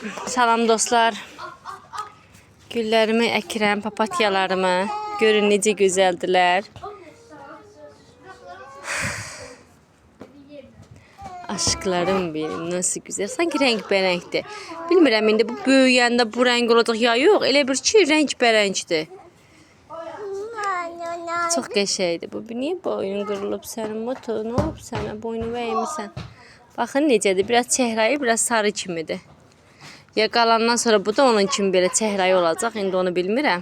Salam dostlar. Güllərimi əkirəm, papatyalarımı. Görün necə gözəldilər. Aşklarım benim, nasıl güzel. Sanki renk-bərəngdir. Bilmirəm indi bu böyüyəndə bu rəng olacaq ya yox. Elə bir ki renk-bərəngdir. Çox qəşəngdir bu. Niyə boynun qırılıb sənin moto? Nə olub sənə? Boynunu əymirsən. Baxın necədir. Biraz çəhrayı, biraz sarı kimidir. Ya qalandan sonra bu da onun kimi belə çəhrayı olacaq. İndi onu bilmirəm.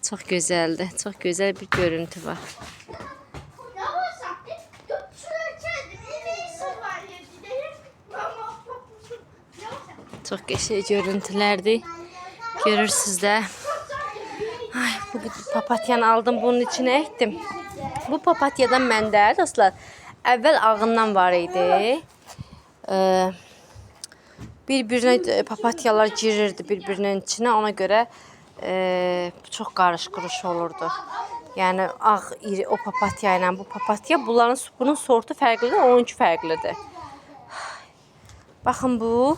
Çox gözəldir. Çox gözəl bir görüntü var. Çox qəşəng görüntülərdir. Görürsünüz də. Ay, bu papatyanı aldım, bunun içine ektim. Bu papatyadan məndə dostlar əvvəl ağından var idi. Bir-birinə papatyalar girirdi bir-birinin içine. Ona göre çox qarış-quruş olurdu. Yəni ağ iri o papatya ilə bu papatya, bunun sortu fərqlidir, onunki fərqlidir. Baxın bu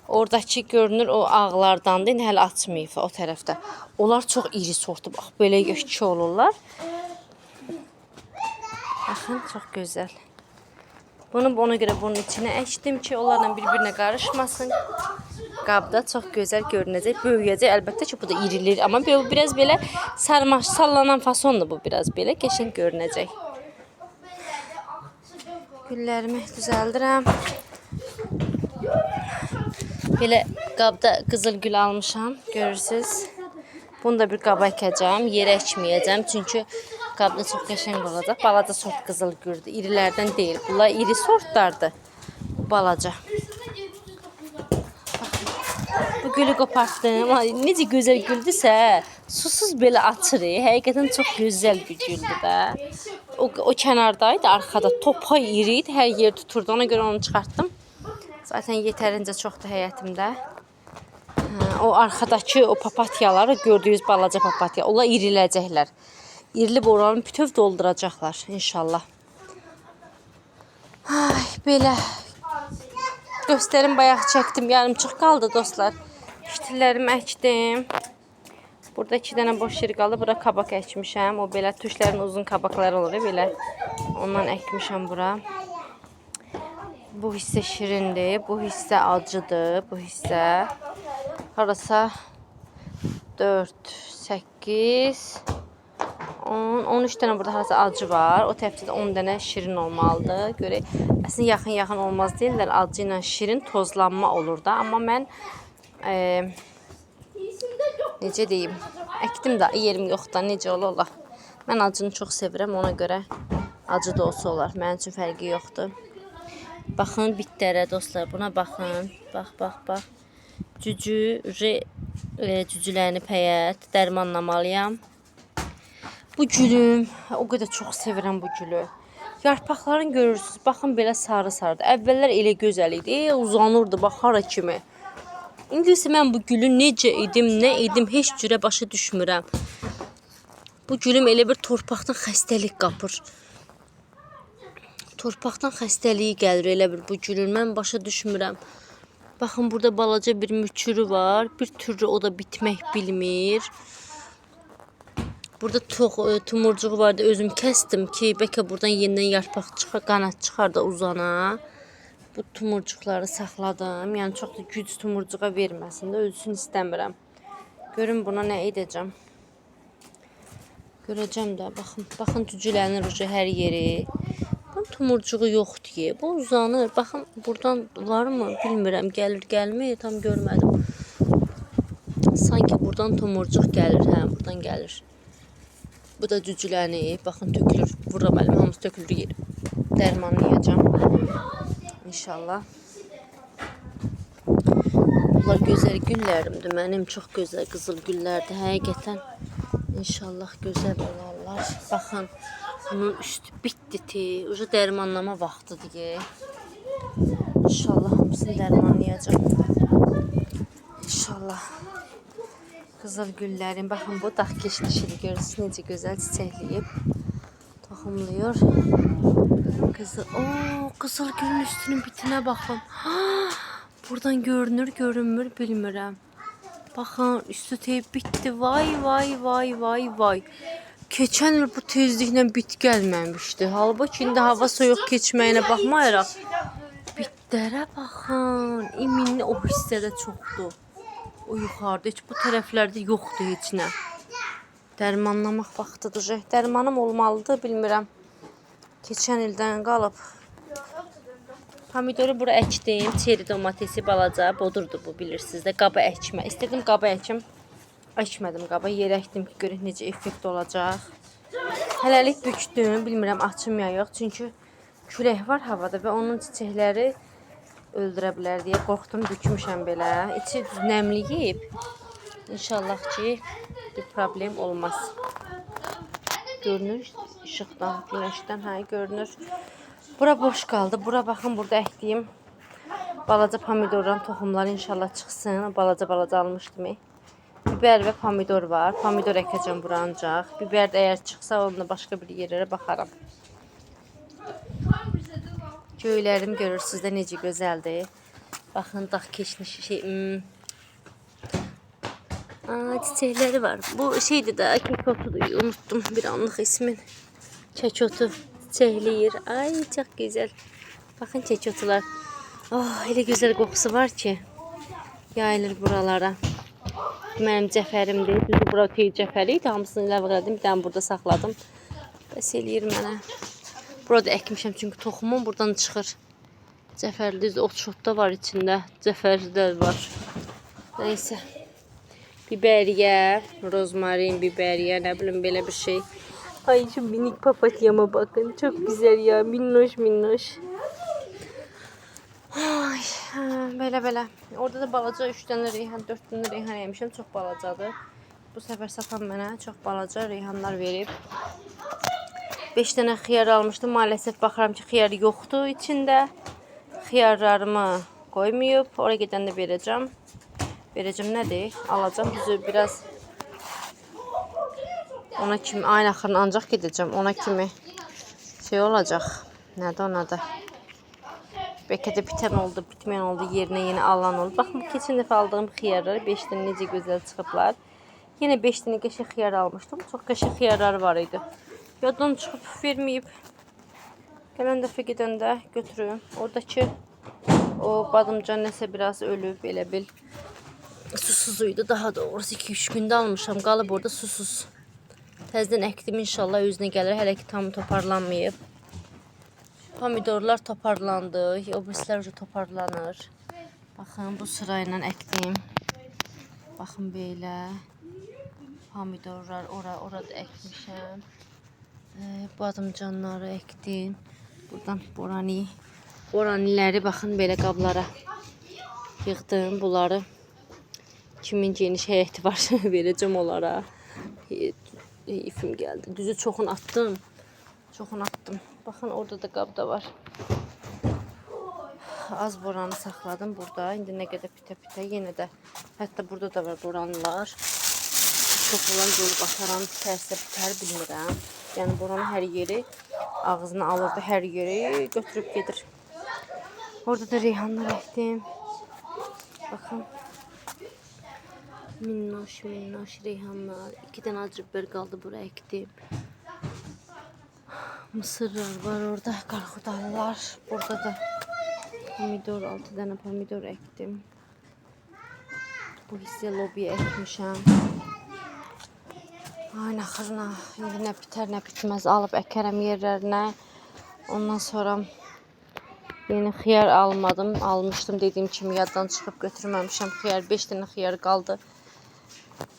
oradakı görünür o ağlardandır. İndi hələ açmayıb o tərəfdə. Onlar çox iri sortu. Bax belə yekə olurlar. Baxın çox gözəl. Bunu ona görə bunun içine əkdim ki, onlarla bir-birinə qarışmasın. Qabda çox gözəl görünəcək, böyüyəcək. Əlbəttə ki, bu da irilir, amma biraz belə sallanan fasondur bu, biraz belə qəşəng görünəcək. Güllərimi düzəldirəm. Belə qabda qızıl gül almışam, görürsünüz. Bunu da bir qaba əkəcəm, yerə əkməyəcəm, çünki qabda çox qəşəng olacaq. Balaca sort qızıl güldür, irilərdən deyil. Bunlar iri sortlardır, bu balaca. Bu gülü qopartdım. Necə gözəl güldüsə, susuz belə açır. Həqiqətən çox gözəl bir güldür də. O kənardaydı, arkada topay iri idi, hər yer tuturdu. Ona görə onu çıxartdım. Zaten yetərincə çoxdur həyətimdə. O arkadakı o papatyalar, gördüyünüz balaca papatya, onlar iriləcəklər. İrilib oranı bütöv dolduracaqlar inşallah. Ay, belə. Göstərim bayaq çəkdim, yarımçıq qaldı dostlar. Fitillərimi əkdim. Burada 2 dənə boş yer qaldı. Bura kabak əkmişəm. O belə tüşlərin uzun kabakları olur belə. Ondan əkmişəm bura. Bu hissə şirindir, bu hissə acıdır, bu hissə harasa 4, 8, 10, 13 dənə burada harasa acı var. O tərəfdə də 10 dənə şirin olmalıdır. Görək, əslində yaxın-yaxın olmaz deyirlər. Acı ilə şirin tozlanma olur da. Amma mən necə deyim, əkdim də yerim yox da, necə olar. Mən acını çox sevirəm, ona görə acı da olsa olar. Mənim üçün fərqi yoxdur. Baxın bitlərə dostlar, buna baxın. Bax. Cücülərini pəyət, dərmanlamalıyam. Bu gülüm, o qədər çox sevirəm bu gülü. Yarpaqlarını görürsünüz, baxın belə sarı-sarıdır. Əvvəllər elə gözəl idi, uzanırdı, bax hara kimi. İndi isə mən bu gülü necə idim, nə idim, heç cürə başa düşmürəm. Bu gülüm elə bir torpaqdan xəstəlik qapır. Torpaqdan xəstəliyi gəlir elə bir bu gülün. Mən başa düşmürəm. Baxın burada balaca bir müçürü var. Bir türlü o da bitmək bilmir. Burada tumurcuğu vardı. Özüm kəsdim ki, bəlkə buradan yenidən yarpaq çıxar, qanat çıxar da uzana. Bu tumurcuqları saxladım. Yəni çox da güc tumurcuğa verməsin də, ölsün istəmirəm. Görün buna nə edəcəm. Görəcəm də. Baxın cücülənir ucu hər yeri. Bunun tumurcuğu yoxdur. Bu uzanır. Baxın buradan var mı bilmirəm. Gəlir gəlmir. Tam görmədim. Sanki buradan tumurcuq gəlir. Hə, buradan gəlir. Bu da cücülənir. Baxın tökülür. Vururam əlim hamısı tökülür yer. Dərmanlayacağım. İnşallah. Bunlar gözəl güllərimdir. Mənim çox gözəl qızıl güllərdir. Həqiqətən. İnşallah gözəl olarlar. Baxın. Bunun üstü bitdi. Ucu dərmanlama vaxtıdır. İnşallah hamısını dərmanlayacağım. İnşallah. Qızıl güllərim. Baxın bu dağ keşnişidir. Görürsünüz necə gözəl çiçəkləyib. Toxumlayır. Qızıl gülün üstünün bitinə baxın. Buradan görünür, görünmür bilmirəm. Baxın, üstü teyp bitdi. Vay, vay, vay, vay, vay. Keçən il bu tezliklə bit gəlməmişdi. Halbuki indi hava soyuq keçməyinə baxmayaraq bitlərə baxın. İminli o hissədə çoxdur. O yuxarıda heç bu tərəflərdə yoxdur heç nə. Dərmanlamaq vaxtıdır. Dərmanım olmalıdır, bilmirəm. Keçən ildən qalıb. Pomidoru bura əkdim. Çeri domatesi balaca, bodurdur bu, bilirsiniz də. Qaba əkmə. İstədim qaba əkim. Əkmədim qaba. Yerə əkdim ki, görək necə effekt olacaq. Hələlik bükdüm. Bilmirəm açım ya yox. Çünki külək var havada və onun çiçəkləri öldürə bilər deyə qorxdum, bükmüşəm belə. İçi nəmliyib. İnşallah ki, bir problem olmaz. Görünür işıqdan, günəşdən, hə, görünür. Bura boş qaldı. Bura baxın, burada əkdiyim balaca pomidordan toxumları inşallah çıxsın. Balaca almışdım. Biber və pomidor var. Pomidor əkəcəm bura ancaq. Biber də əgər çıxsa, onunla başqa bir yerlərə baxaram. Göylərim görürsünüz də necə gözəldir. Baxın, dağ keçmiş çiçəkləri var. Bu şeydir də, kekotudur. Unuttum bir anlıq ismin. Kekotu çiçəkləyir. Ay, çox gözəl. Baxın kekotular. Oh, elə gözəl qoxusu var ki, yayılır buralara. Mənim cəfərimdir. Düzdür, bura tey cəfəri idi. Hamısını ləvə elədim. Bir dənə burada saxladım. Bəs eləyir mənə. Burada əkmişəm çünki toxumum buradan çıxır. Cəfərli düz ot-şot da var içində. Cəfərlər var. Neysə. Biberiye, rozmarin, biberiye, ne bileyim böyle bir şey. Ay şu minik papatyama bakın. Çok güzel ya. Minnoş minnoş. Ay, belə. Orada da balaca 3 dənə reyhan, 4 dənə reyhan yemişim. Çox balacadır. Bu səfər satan mənə çox balaca reyhanlar verib. 5 dənə xiyar almışdım. Maalesef baxıram ki, xiyar yoxdur içində. Xiyarlarımı qoymayıb. Oraya gedəndə verəcəm. Verəcəm nədir? Alacam. Düzü biraz ona kimi ayın axırına ancaq gedəcəm. Ona kimi şey olacaq. Nədir ona da? Bəlkə də bitən oldu, bitməyən oldu, yerinə yeni alan oldu. Baxın, keçən dəfə aldığım xiyarlar 5 dənə necə gözəl çıxıblar. Yenə 5 dənə qəşəng xiyar almışdım. Çox qəşəng xiyarlar var idi. Yaddan çıxıb verməyib. Gələn dəfə gedəndə götürüm. Oradakı o badımcan nəsə biraz ölüb, elə bil. Susuzuydu, daha doğrusu 2-3 gündə almışam, qalıb orada susuz. Təzədən əkdim, inşallah özünə gəlir, hələ ki tam toparlanmayıb. Pomidorlar toparlandı, obrislər toparlanır. Baxın, bu sırayla əkdim. Baxın belə. Pomidorlar orada əkmişəm. Badımcanları əkdim. Buradan boraniləri baxın belə qablara yığdım bunları. Kimin geniş həyəti var verəcəm onlara. İfim gəldi. Düzü çoxunu attım. Baxın, orada da qabda var. Az boranı saxladım burada. İndi nə qədər pitə yenə də. Hətta burada da var boranlar. Çox olan yolu baxaram, bitərsə bitər bilmirəm. Yəni boranın hər yeri ağzına alırdı, hər yeri götürüb gedir. Orada da reyhanlar əkdim. Baxın. Minnoş reyhanlar. 2 dənə acı biber qaldı, bura əkdim. Mısırlar var orada, qarxudallar. Burada da pomidor, 6 dənə pomidor əkdim. Bu hissə lobiya əkmişəm. Ayın axırına nə bitər, nə bitməz alıb əkərəm yerlərinə. Ondan sonra yeni xiyar almadım. Almışdım dediyim kimi, yaddan çıxıb götürməmişəm. Xiyar 5 dənə xiyar qaldı.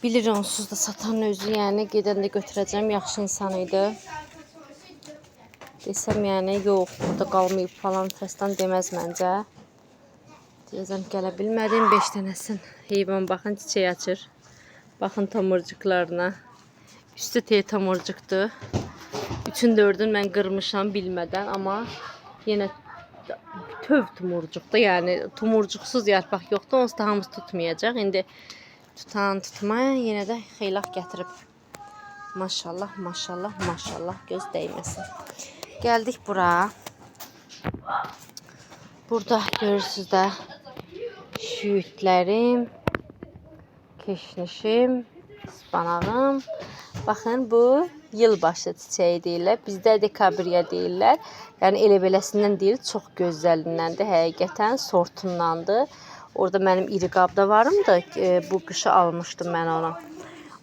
Bilir onsuz da satan özü, yəni gedəndə götürəcəm. Yaxşı insan idi. Desəm yəni yox, burada qalmayıb falan fəstan deməz məncə. Deyəcəm gələ bilmədim 5 dənəsin. Heyvan baxın çiçək açır. Baxın tomurcuqlarına. Üstü tey tomurcuqdur. 3-ün 4-ün mən qırmışam bilmədən, amma yenə töv tomurcuqdur. Yəni tomurcuqsuz yarpaq yoxdur. Onsuz da hamısı tutmayacaq. İndi tutmayan yenə də xeylaq gətirib. Maşallah, göz dəyməsin. Gəldik bura. Burada görürsünüz də şüyütlərim, keşnişim, ıspanağım. Baxın, bu yılbaşı çiçeği deyirlər. Bizdə dekabriya deyirlər. Yəni elə beləsindən deyil, çox gözəlindəndir. Həqiqətən sortundandır. Orada mənim iri qabda varımdı. Bu qışı almışdım mən onu.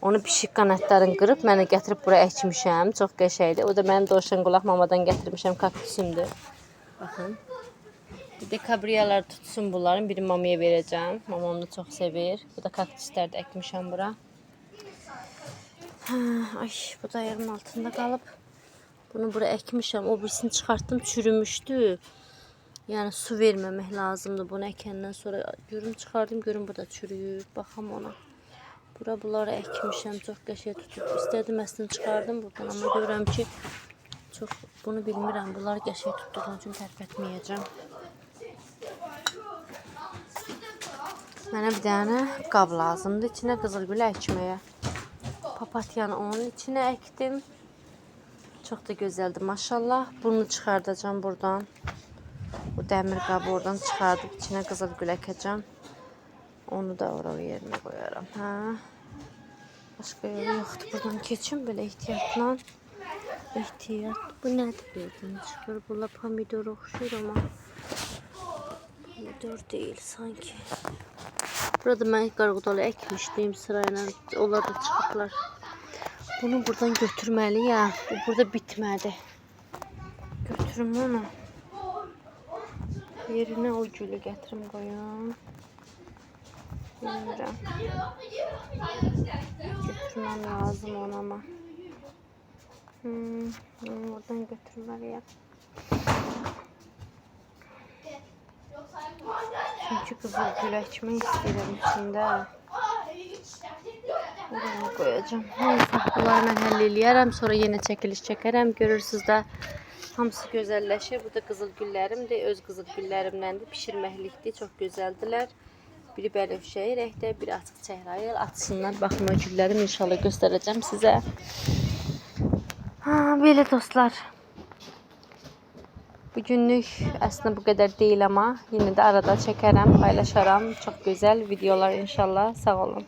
Onu pişik qanadlarını qırıb mənə gətirib bura əkmişəm. Çox qəşəngdir. O da mənim dovşan qulaq mamadan gətirmişəm kaktusumdur. Baxın. Dekabriyalar tutsun bunların. Biri mamaya verəcəm. Mamam onu çox sevir. Bu da kaktuslar da əkmişəm bura. Ay, bu da yerin altında qalıb. Bunu bura əkmişəm. O birisini çıxartdım, çürümüşdü. Yəni su verməmək lazımdır bunu əkəndən sonra. Görüm çıxardım, görüm bu da çürüyür. Baxam ona. Bunları əkmişəm, çox qəşəng tutub. İstədim əslini çıxardım buradan, amma görürəm ki, çox bunu bilmirəm. Bunlar qəşəng tutduğum üçün tərpətməyəcəm. Mənə bir dənə qab lazımdır içinə qızılgül əkməyə. Papatyanı onun içinə əkdim. Çox da gözəldir maşallah. Bunu çıxardacağım buradan. Bu dəmir qabı oradan çıxardıb içinə qızılgül əkəcəm. Onu da oraya yerinə qoyaram. Başqa yolu yoxdur. Buradan keçim belə ehtiyatla. Bu nədir birdən çıxır? Bunlar pomidor oxşur amma pomidor deyil sanki. Burada mən qarğıdalı əkmişdim sırayla. Onlar da çıxıblar. Bunu buradan götürməliyəm. Bu burada bitmədi. Götürüm onu. Yerinə o gülü gətirim qoyum. Bilmirəm. Götürməm lazım onu ama. Oradan götürməliyəm. Çünki qızılgül əkmək istəyirəm içində. Oraya koyacağım. Bunları mən həll eləyərəm. Sonra yenə çəkiliş çəkərəm. Görürsünüz də hamısı gözəlləşir. Bu da qızılgüllərimdir. Öz qızılgüllərimləndir. Pişirməklikdir. Çox gözəldilər. Biri bənövşəyi rəngdə, biri açıq çəhrayı. Açsınlar. Baxın o güllərimi inşallah göstərəcəm sizə. Belə dostlar. Bugünlük əslində bu qədər deyil amma yenə də arada çəkərəm, paylaşaram. Çox gözəl videolar inşallah. Sağ olun.